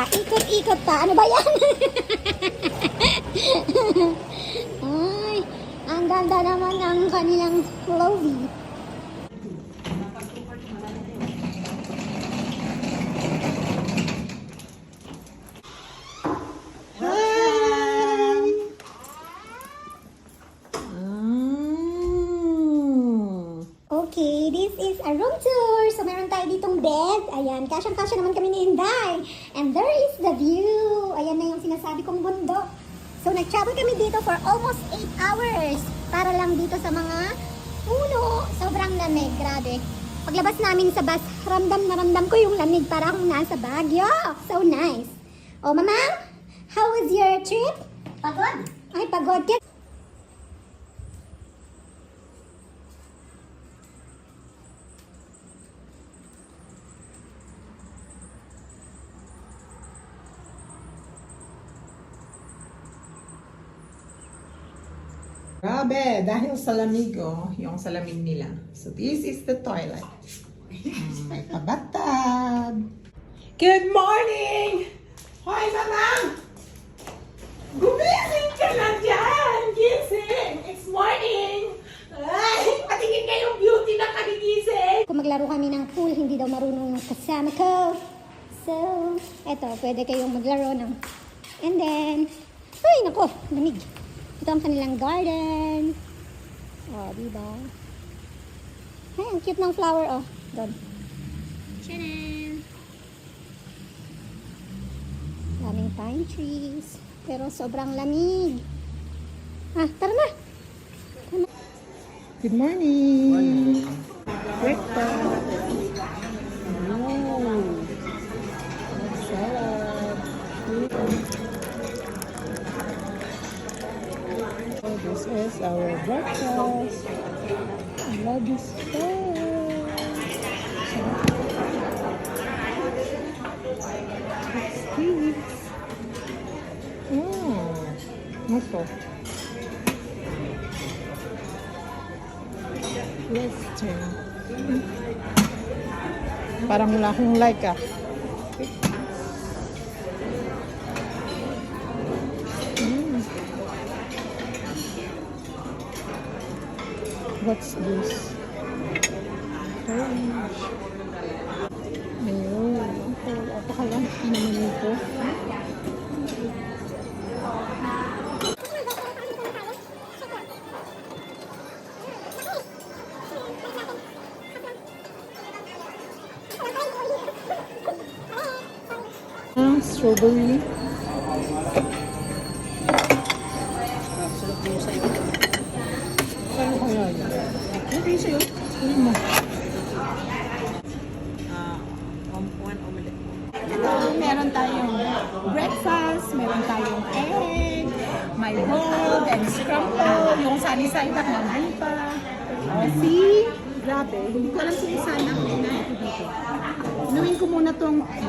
pa. Ikot-ikot pa. Ano ba yan? Ay, ang ganda naman ng kanilang clothing. Okay, this is a room tour. So, meron tayo ditong bed. Ayan, kasyang-kasya naman kami ni Inday. And there is the view. Ayan na yung sinasabi kong bundok. So, nag-travel kami dito for almost 8 hours. Para lang dito sa mga puno. Sobrang lamig, grabe. Paglabas namin sa bus, ramdam na ramdam ko yung lamig. Para akong nasa Baguio. So nice. Oh, Mama, how was your trip? Pagod. Ay, pagod ka. Grabe, dahil sa lamig, yung sa lamig nila. So, this is the toilet. May pabatad. Good morning! Hoy, Mamang! Gumising ka na dyan! Gising! It's morning! Ay, patingin kayong beauty na kagigising! Kung maglaro kami ng pool, hindi daw marunong yung kasama ko. So, eto, pwede kayong maglaro ng... And then, ay, nako, lamig. Ito ang kanilang garden. Oh, diba? Ay, ang cute ng flower, oh. Doon. Tchanan! Daming pine trees. Pero sobrang lamig. Ah, tara na! Good morning! Breakfast! Salad! This is our breakfast. I love this food. It's sweet. Ito. Western. Parang wala akong like What's this? Orange. Ayun. Apakalang naman ito. Strawberry. Saan kaya yun? Okay sa'yo. Ano mo? Meron tayong breakfast, meron tayong egg, may boiled and scrambled, yung sunny side up ng bupa. See? Grabe. Hindi ko alam kung saan ang kinahin ko dito. Inumin ko muna tong tea.